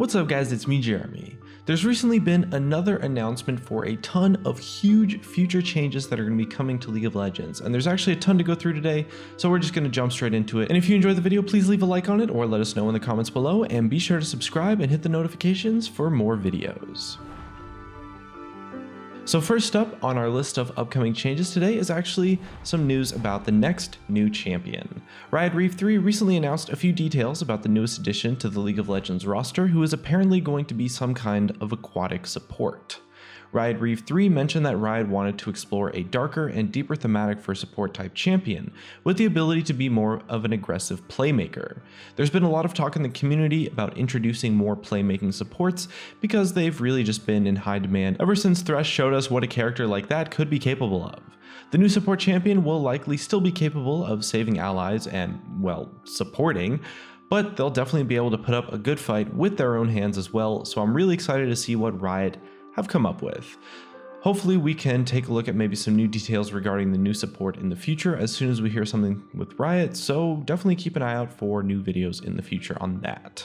What's up guys, it's me Jeremy. There's recently been another announcement for a ton of huge future changes that are going to be coming to League of Legends, and there's actually a ton to go through today, so we're just going to jump straight into it. And if you enjoyed the video, please leave a like on it or let us know in the comments below, and be sure to subscribe and hit the notifications for more videos. So first up on our list of upcoming changes today is actually some news about the next new champion. Riot Reef 3 recently announced a few details about the newest addition to the League of Legends roster, who is apparently going to be some kind of aquatic support. Riot Reef 3 mentioned that Riot wanted to explore a darker and deeper thematic for support type champion, with the ability to be more of an aggressive playmaker. There's been a lot of talk in the community about introducing more playmaking supports because they've really just been in high demand ever since Thresh showed us what a character like that could be capable of. The new support champion will likely still be capable of saving allies and, well, supporting, but they'll definitely be able to put up a good fight with their own hands as well, so I'm really excited to see what Riot have come up with. Hopefully we can take a look at maybe some new details regarding the new support in the future as soon as we hear something with Riot, so definitely keep an eye out for new videos in the future on that.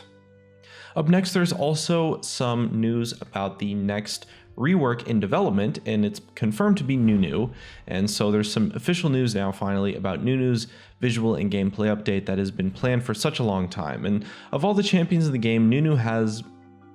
Up next, there's also some news about the next rework in development, and it's confirmed to be Nunu, and so there's some official news now finally about Nunu's visual and gameplay update that has been planned for such a long time. And of all the champions in the game, Nunu has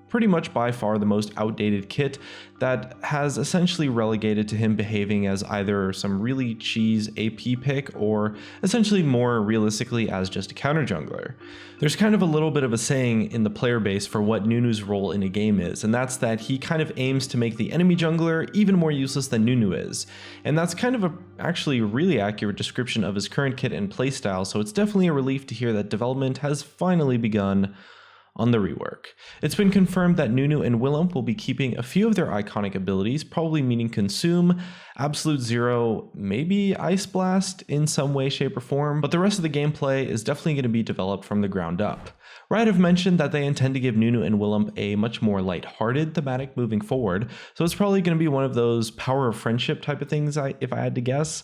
pretty much by far the most outdated kit that has essentially relegated to him behaving as either some really cheese AP pick or essentially more realistically as just a counter jungler. There's kind of a little bit of a saying in the player base for what Nunu's role in a game is, and that's that he kind of aims to make the enemy jungler even more useless than Nunu is. And that's kind of a actually really accurate description of his current kit and playstyle, so it's definitely a relief to hear that development has finally begun on the rework. It's been confirmed that Nunu and Willump will be keeping a few of their iconic abilities, probably meaning Consume, Absolute Zero, maybe Ice Blast in some way, shape, or form, but the rest of the gameplay is definitely going to be developed from the ground up. Riot have mentioned that they intend to give Nunu and Willump a much more lighthearted thematic moving forward, so it's probably going to be one of those power of friendship type of things if I had to guess.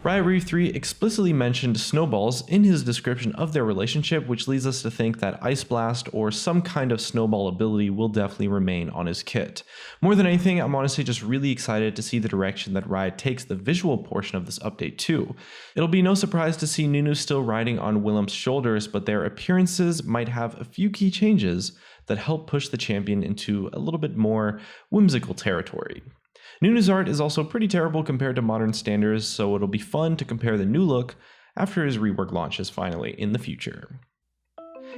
Riot Reef 3 explicitly mentioned snowballs in his description of their relationship, which leads us to think that Ice Blast or some kind of snowball ability will definitely remain on his kit. More than anything, I'm honestly just really excited to see the direction that Riot takes the visual portion of this update too. It'll be no surprise to see Nunu still riding on Willump's shoulders, but their appearances might have a few key changes that help push the champion into a little bit more whimsical territory. Nunu's art is also pretty terrible compared to modern standards, so it'll be fun to compare the new look after his rework launches finally in the future.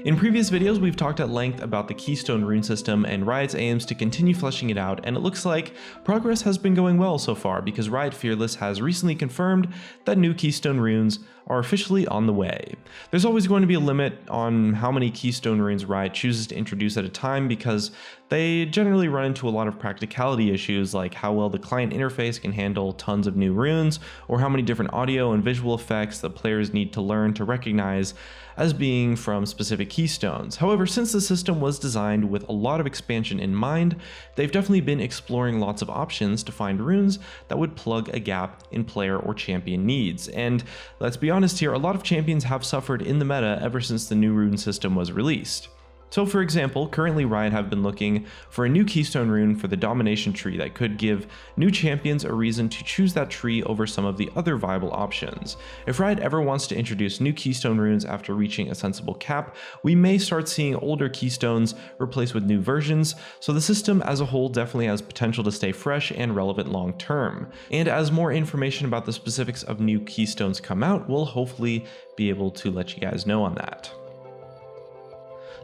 In previous videos, we've talked at length about the KEYSTONE rune system and Riot's aims to continue fleshing it out, and it looks like progress has been going well so far because Riot Fearless has recently confirmed that new KEYSTONE runes are officially on the way. There's always going to be a limit on how many KEYSTONE runes Riot chooses to introduce at a time because they generally run into a lot of practicality issues like how well the client interface can handle tons of new runes, or how many different audio and visual effects the players need to learn to recognize as being from specific keystones. However, since the system was designed with a lot of expansion in mind, they've definitely been exploring lots of options to find runes that would plug a gap in player or champion needs. And let's be honest here, a lot of champions have suffered in the meta ever since the new rune system was released. So for example, currently Riot have been looking for a new keystone rune for the domination tree that could give new champions a reason to choose that tree over some of the other viable options. If Riot ever wants to introduce new keystone runes after reaching a sensible cap, we may start seeing older keystones replaced with new versions, so the system as a whole definitely has potential to stay fresh and relevant long term. And as more information about the specifics of new keystones come out, we'll hopefully be able to let you guys know on that.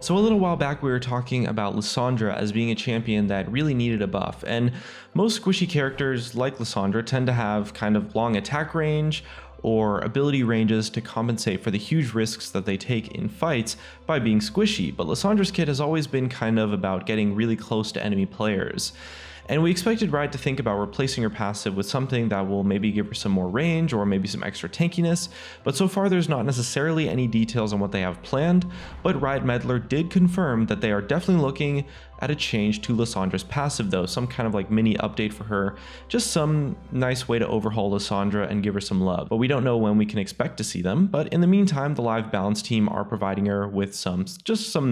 So a little while back we were talking about Lissandra as being a champion that really needed a buff, and most squishy characters like Lissandra tend to have kind of long attack range or ability ranges to compensate for the huge risks that they take in fights by being squishy, but Lissandra's kit has always been kind of about getting really close to enemy players. and we expected Riot to think about replacing her passive with something that will maybe give her some more range or maybe some extra tankiness, but so far there's not necessarily any details on what they have planned, but Riot Meddler did confirm that they are definitely looking at a change to Lissandra's passive though, some kind of like mini update for her, just some nice way to overhaul Lissandra and give her some love. But we don't know when we can expect to see them, but in the meantime the live balance team are providing her with some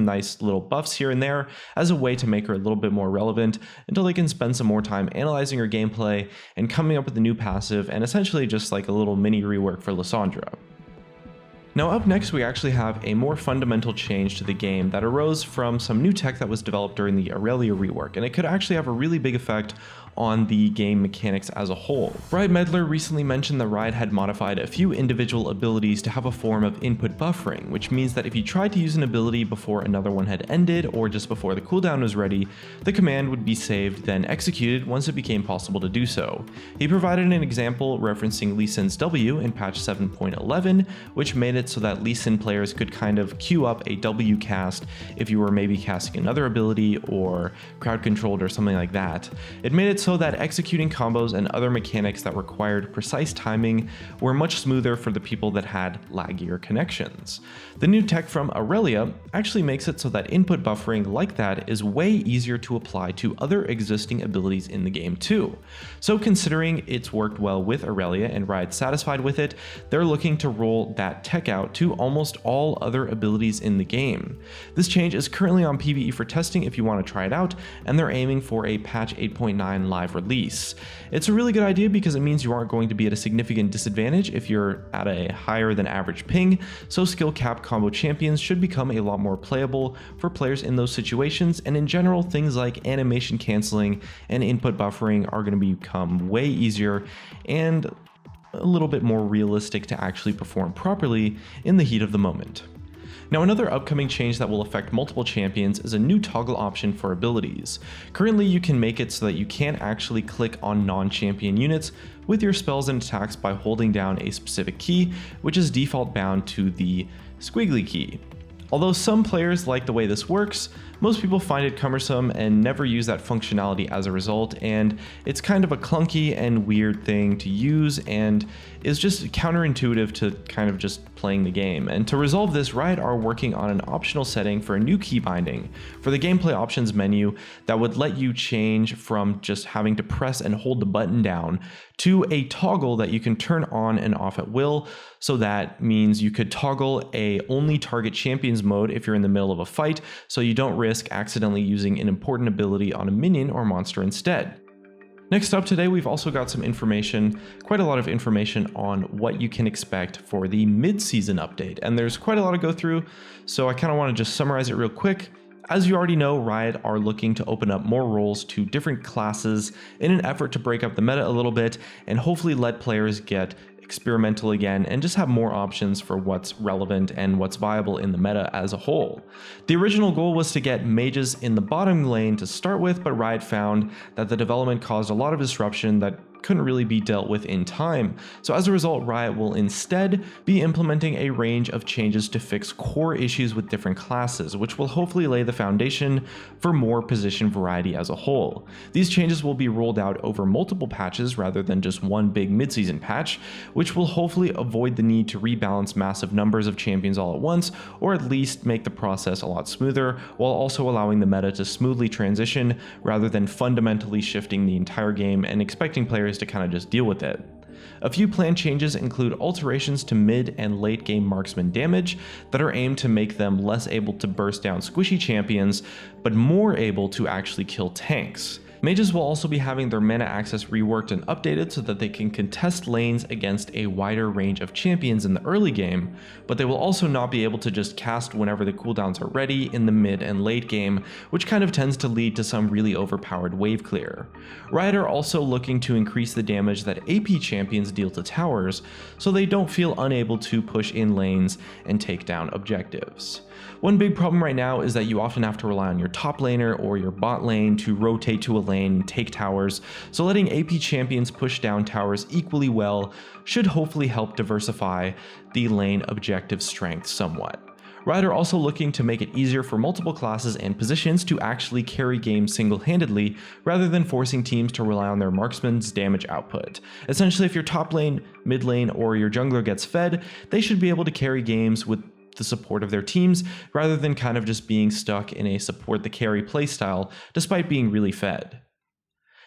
nice little buffs here and there as a way to make her a little bit more relevant until they can spend some more time analyzing her gameplay and coming up with a new passive and essentially just like a little mini rework for Lissandra. Now up next we actually have a more fundamental change to the game that arose from some new tech that was developed during the Aurelia rework, and it could actually have a really big effect on the game mechanics as a whole. Riot Meddler recently mentioned that Riot had modified a few individual abilities to have a form of input buffering, which means that if you tried to use an ability before another one had ended or just before the cooldown was ready, the command would be saved then executed once it became possible to do so. He provided an example referencing Lee Sin's W in patch 7.11, which made it so that Lee Sin players could kind of queue up a W cast if you were maybe casting another ability or crowd controlled or something like that. It made it so that executing combos and other mechanics that required precise timing were much smoother for the people that had laggier connections. The new tech from Aurelia actually makes it so that input buffering like that is way easier to apply to other existing abilities in the game too. So considering it's worked well with Aurelia and Riot's satisfied with it, they're looking to roll that tech out to almost all other abilities in the game. This change is currently on PvE for testing if you want to try it out, and they're aiming for a patch 8.9 live release. It's a really good idea because it means you aren't going to be at a significant disadvantage if you're at a higher than average ping, so skill cap combo champions should become a lot more playable for players in those situations, and in general things like animation canceling and input buffering are going to become way easier and a little bit more realistic to actually perform properly in the heat of the moment. Now another upcoming change that will affect multiple champions is a new toggle option for abilities. Currently you can make it so that you can't actually click on non-champion units with your spells and attacks by holding down a specific key, which is default bound to the squiggly key. Although some players like the way this works, most people find it cumbersome and never use that functionality as a result, and it's kind of a clunky and weird thing to use and is just counterintuitive to kind of just playing the game. And to resolve this, Riot are working on an optional setting for a new key binding for the gameplay options menu that would let you change from just having to press and hold the button down to a toggle that you can turn on and off at will. So that means you could toggle a only target champions mode if you're in the middle of a fight, so you don't risk accidentally using an important ability on a minion or monster instead. Next up today, we've also got some information, quite a lot of information on what you can expect for the mid-season update, and there's quite a lot to go through, so I kind of want to just summarize it real quick. As you already know, Riot are looking to open up more roles to different classes in an effort to break up the meta a little bit and hopefully let players get experimental again and just have more options for what's relevant and what's viable in the meta as a whole. The original goal was to get mages in the bottom lane to start with, but Riot found that the development caused a lot of disruption that couldn't really be dealt with in time. So as a result, Riot will instead be implementing a range of changes to fix core issues with different classes, which will hopefully lay the foundation for more position variety as a whole. These changes will be rolled out over multiple patches rather than just one big mid-season patch, which will hopefully avoid the need to rebalance massive numbers of champions all at once, or at least make the process a lot smoother, while also allowing the meta to smoothly transition rather than fundamentally shifting the entire game and expecting players to kind of just deal with it. A few planned changes include alterations to mid and late game marksman damage that are aimed to make them less able to burst down squishy champions, but more able to actually kill tanks. Mages will also be having their mana access reworked and updated so that they can contest lanes against a wider range of champions in the early game, but they will also not be able to just cast whenever the cooldowns are ready in the mid and late game, which kind of tends to lead to some really overpowered wave clear. Riot are also looking to increase the damage that AP champions deal to towers, so they don't feel unable to push in lanes and take down objectives. One big problem right now is that you often have to rely on your top laner or your bot lane to rotate to a lane and take towers, so letting AP champions push down towers equally well should hopefully help diversify the lane objective strength somewhat. Riot are also looking to make it easier for multiple classes and positions to actually carry games single-handedly, rather than forcing teams to rely on their marksman's damage output. Essentially, if your top lane, mid lane, or your jungler gets fed, they should be able to carry games with the support of their teams, rather than kind of just being stuck in a support the carry playstyle, despite being really fed.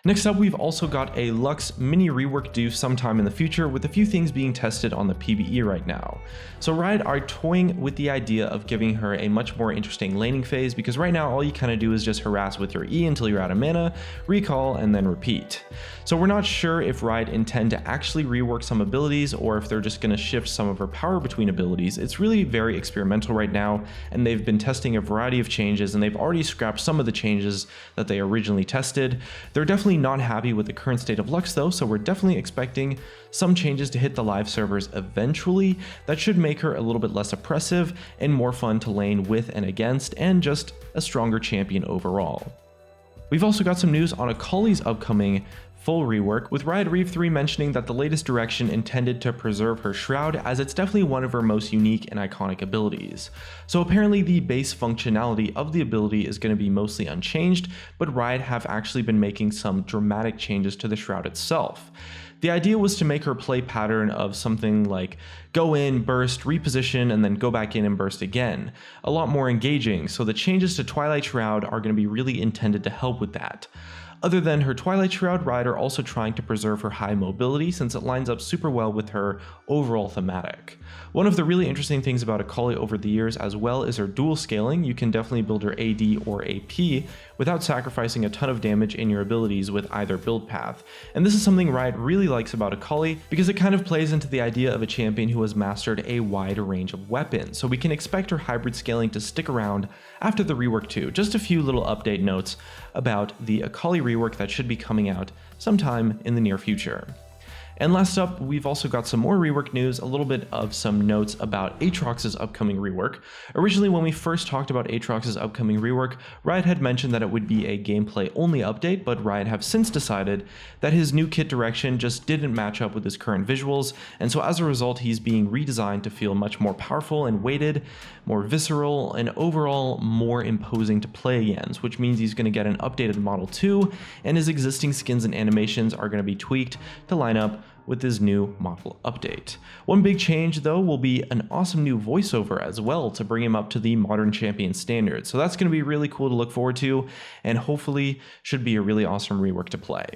Next up, we've also got a Lux MINI-REWORK due sometime in the future, with a few things being tested on the PvE right now. So Riot are toying with the idea of giving her a much more interesting laning phase, because right now all you kind of do is just harass with your E until you're out of mana, recall, and then repeat. So we're not sure if Riot intend to actually rework some abilities, or if they're just going to shift some of her power between abilities. It's really very experimental right now, and they've been testing a variety of changes, and they've already scrapped some of the changes that they originally tested. They're definitely not happy with the current state of Lux though, so we're definitely expecting some changes to hit the live servers eventually that should make her a little bit less oppressive and more fun to lane with and against, and just a stronger champion overall. We've also got some news on Akali's upcoming full rework, with Riot Reeve 3 mentioning that the latest direction intended to preserve her Shroud, as it's definitely one of her most unique and iconic abilities. So apparently the base functionality of the ability is going to be mostly unchanged, but Riot have actually been making some dramatic changes to the Shroud itself. The idea was to make her play pattern of something like go in, burst, reposition, and then go back in and burst again, a lot more engaging, so the changes to Twilight Shroud are going to be really intended to help with that. Other than her Twilight Shroud, Riot are also trying to preserve her high mobility, since it lines up super well with her overall thematic. One of the really interesting things about Akali over the years as well is her dual scaling. You can definitely build her AD or AP without sacrificing a ton of damage in your abilities with either build path. And this is something Riot really likes about Akali, because it kind of plays into the idea of a champion who has mastered a wide range of weapons, so we can expect her hybrid scaling to stick around after the rework too. Just a few little update notes about the Akali rework that should be coming out sometime in the near future. And last up, we've also got some more rework news, a little bit of some notes about Aatrox's upcoming rework. Originally, when we first talked about Aatrox's upcoming rework, Riot had mentioned that it would be a gameplay-only update, but Riot have since decided that his new kit direction just didn't match up with his current visuals, and so as a result, he's being redesigned to feel much more powerful and weighted, more visceral, and overall more imposing to play against, which means he's going to get an updated model too, and his existing skins and animations are going to be tweaked to line up with his new model update. One big change though will be an awesome new voiceover as well to bring him up to the modern champion standard. So that's going to be really cool to look forward to, and hopefully should be a really awesome rework to play.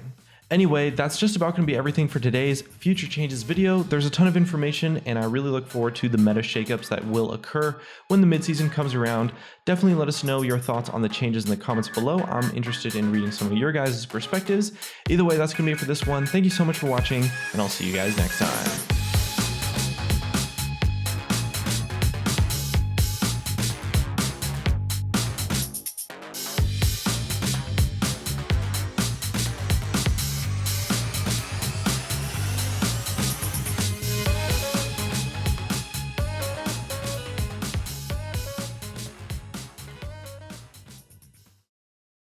Anyway, that's just about going to be everything for today's Future Changes video. There's a ton of information, and I really look forward to the meta shakeups that will occur when the midseason comes around. Definitely let us know your thoughts on the changes in the comments below. I'm interested in reading some of your guys' perspectives. Either way, that's going to be it for this one. Thank you so much for watching, and I'll see you guys next time.